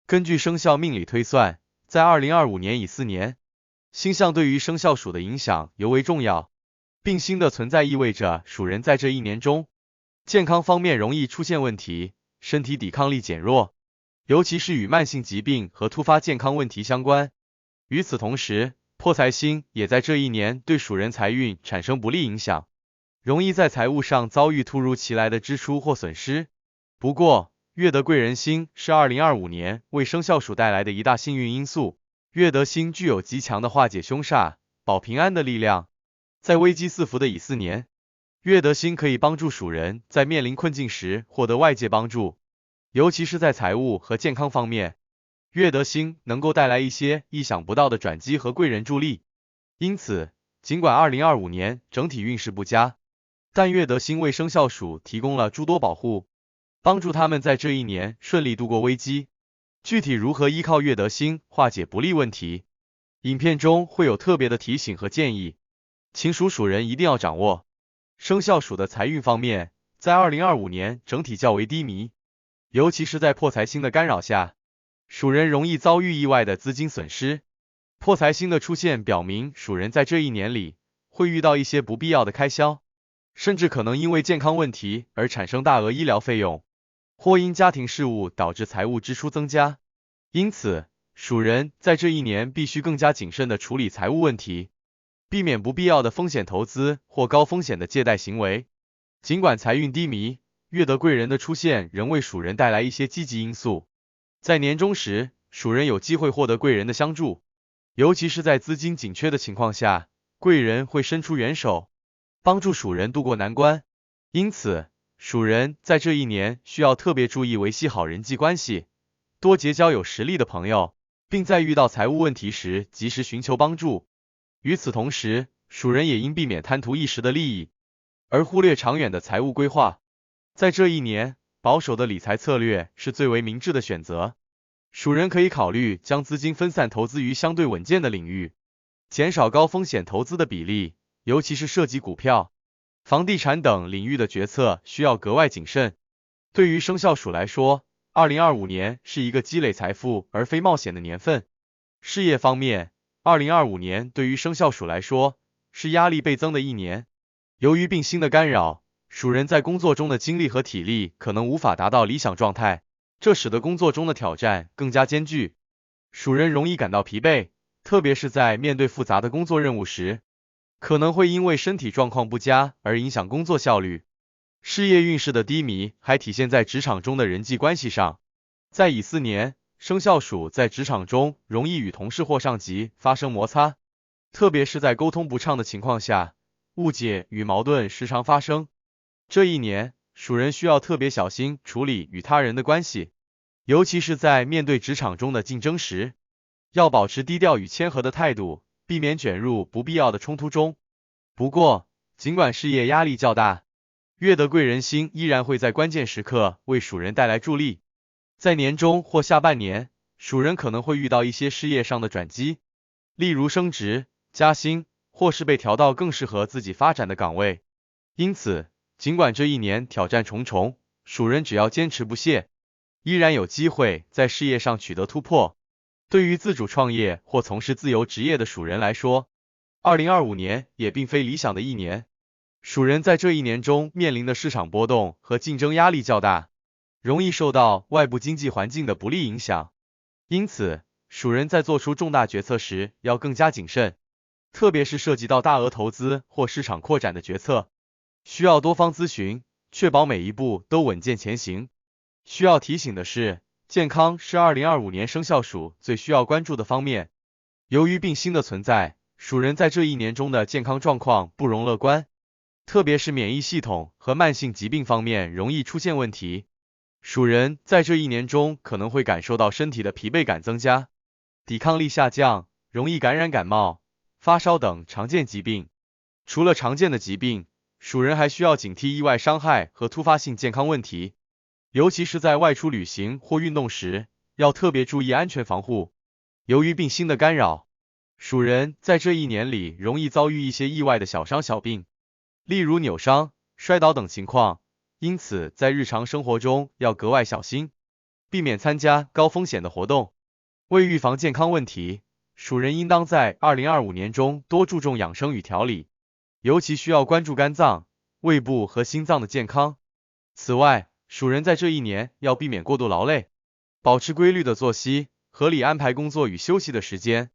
根据生肖命理推算，在2025年乙巳年，星象对于生肖属的影响尤为重要。并星的存在意味着属人在这一年中，健康方面容易出现问题，身体抵抗力减弱，尤其是与慢性疾病和突发健康问题相关。与此同时，破财星也在这一年对属人财运产生不利影响，容易在财务上遭遇突如其来的支出或损失。不过，月德贵人星是2025年为生肖属带来的一大幸运因素。月德星具有极强的化解凶煞、保平安的力量。在危机四伏的乙巳年，月德星可以帮助属人在面临困境时获得外界帮助，尤其是在财务和健康方面，月德星能够带来一些意想不到的转机和贵人助力。因此，尽管2025年整体运势不佳，但月德星为生肖属提供了诸多保护，帮助他们在这一年顺利度过危机。具体如何依靠月德星化解不利问题，影片中会有特别的提醒和建议，请属人一定要掌握。生肖属的财运方面，在2025年整体较为低迷，尤其是在破财星的干扰下，属人容易遭遇意外的资金损失。破财星的出现表明属人在这一年里会遇到一些不必要的开销，甚至可能因为健康问题而产生大额医疗费用，或因家庭事务导致财务支出增加。因此，属人在这一年必须更加谨慎地处理财务问题，避免不必要的风险投资或高风险的借贷行为。尽管财运低迷，月德贵人的出现仍为属人带来一些积极因素。在年终时，属人有机会获得贵人的相助，尤其是在资金紧缺的情况下，贵人会伸出援手，帮助属人渡过难关。因此，属人在这一年需要特别注意维系好人际关系，多结交有实力的朋友，并在遇到财务问题时及时寻求帮助。与此同时，属人也应避免贪图一时的利益，而忽略长远的财务规划。在这一年，保守的理财策略是最为明智的选择。属人可以考虑将资金分散投资于相对稳健的领域，减少高风险投资的比例，尤其是涉及股票、房地产等领域的决策需要格外谨慎。对于生肖属来说，2025年是一个积累财富而非冒险的年份。事业方面，2025年对于生肖属来说是压力倍增的一年。由于病星的干扰，属人在工作中的精力和体力可能无法达到理想状态，这使得工作中的挑战更加艰巨。属人容易感到疲惫，特别是在面对复杂的工作任务时，可能会因为身体状况不佳而影响工作效率。事业运势的低迷还体现在职场中的人际关系上。在乙巳年，生肖属在职场中容易与同事或上级发生摩擦，特别是在沟通不畅的情况下，误解与矛盾时常发生。这一年，属人需要特别小心处理与他人的关系，尤其是在面对职场中的竞争时，要保持低调与谦和的态度，避免卷入不必要的冲突中。不过，尽管事业压力较大，月德贵人星依然会在关键时刻为属人带来助力。在年中或下半年，属人可能会遇到一些事业上的转机，例如升职、加薪，或是被调到更适合自己发展的岗位。因此，尽管这一年挑战重重，属人只要坚持不懈，依然有机会在事业上取得突破。对于自主创业或从事自由职业的属人来说，2025年也并非理想的一年。属人在这一年中面临的市场波动和竞争压力较大，容易受到外部经济环境的不利影响。因此，属人在做出重大决策时要更加谨慎，特别是涉及到大额投资或市场扩展的决策，需要多方咨询，确保每一步都稳健前行。需要提醒的是，健康是2025年生肖属最需要关注的方面。由于病星的存在，属人在这一年中的健康状况不容乐观，特别是免疫系统和慢性疾病方面容易出现问题。属人在这一年中可能会感受到身体的疲惫感增加，抵抗力下降，容易感染感冒、发烧等常见疾病。除了常见的疾病，属人还需要警惕意外伤害和突发性健康问题，尤其是在外出旅行或运动时，要特别注意安全防护。由于病星的干扰，属人在这一年里容易遭遇一些意外的小伤小病，例如扭伤、摔倒等情况，因此在日常生活中要格外小心。避免参加高风险的活动。为预防健康问题，属人应当在2025年中多注重养生与调理，尤其需要关注肝脏、胃部和心脏的健康。此外，属人在这一年要避免过度劳累，保持规律的作息，合理安排工作与休息的时间，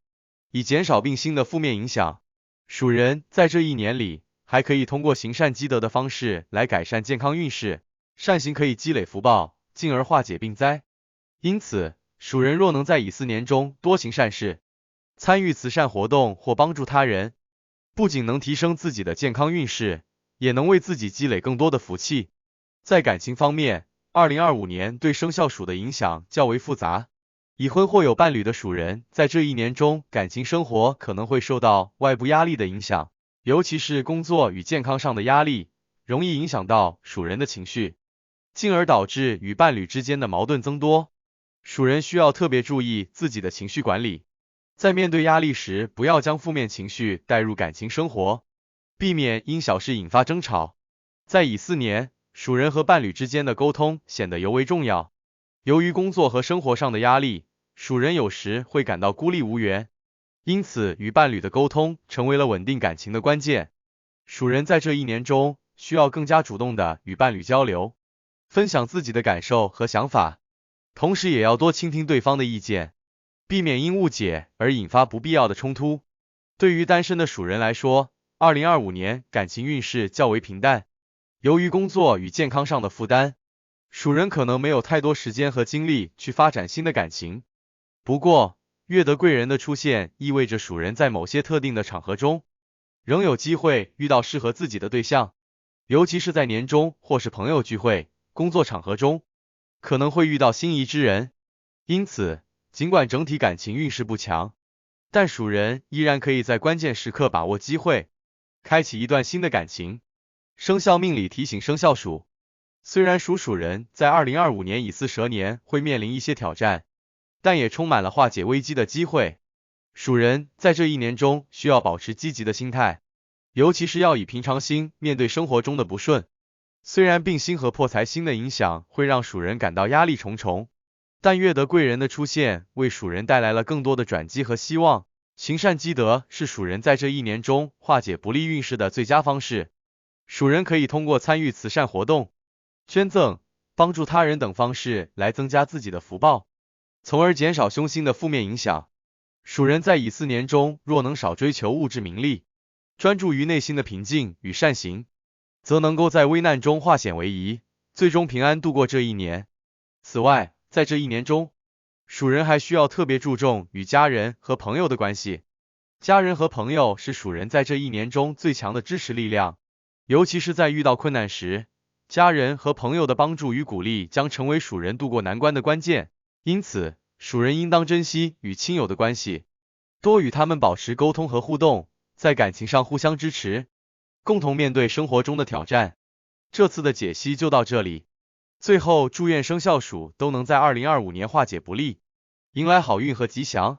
以减少病星的负面影响。属人在这一年里，还可以通过行善积德的方式来改善健康运势，善行可以积累福报，进而化解病灾。因此，属人若能在乙巳年中多行善事，参与慈善活动或帮助他人，不仅能提升自己的健康运势，也能为自己积累更多的福气。在感情方面，2025年对生肖属的影响较为复杂。已婚或有伴侣的属人，在这一年中，感情生活可能会受到外部压力的影响，尤其是工作与健康上的压力，容易影响到属人的情绪，进而导致与伴侣之间的矛盾增多。属人需要特别注意自己的情绪管理，在面对压力时，不要将负面情绪带入感情生活，避免因小事引发争吵。在乙巳年，属人和伴侣之间的沟通显得尤为重要。由于工作和生活上的压力，属人有时会感到孤立无援，因此与伴侣的沟通成为了稳定感情的关键。属人在这一年中需要更加主动的与伴侣交流，分享自己的感受和想法，同时也要多倾听对方的意见，避免因误解而引发不必要的冲突。对于单身的属人来说，2025年感情运势较为平淡。由于工作与健康上的负担，属人可能没有太多时间和精力去发展新的感情。不过，月德贵人的出现意味着属人在某些特定的场合中，仍有机会遇到适合自己的对象，尤其是在年终或是朋友聚会、工作场合中，可能会遇到心仪之人。因此，尽管整体感情运势不强，但属人依然可以在关键时刻把握机会，开启一段新的感情。生肖命理提醒生肖属，虽然属人在2025年乙巳蛇年会面临一些挑战，但也充满了化解危机的机会。属人在这一年中需要保持积极的心态，尤其是要以平常心面对生活中的不顺。虽然病星和破财星的影响会让属人感到压力重重，但月德贵人的出现为属人带来了更多的转机和希望。行善积德是属人在这一年中化解不利运势的最佳方式。属人可以通过参与慈善活动、捐赠、帮助他人等方式来增加自己的福报，从而减少凶星的负面影响。属人在乙巳年中若能少追求物质名利，专注于内心的平静与善行，则能够在危难中化险为夷，最终平安度过这一年。此外，在这一年中，属人还需要特别注重与家人和朋友的关系。家人和朋友是属人在这一年中最强的支持力量，尤其是在遇到困难时，家人和朋友的帮助与鼓励将成为属人渡过难关的关键。因此，属人应当珍惜与亲友的关系，多与他们保持沟通和互动，在感情上互相支持，共同面对生活中的挑战。这次的解析就到这里。最后，祝愿生肖属都能在2025年化解不利，迎来好运和吉祥。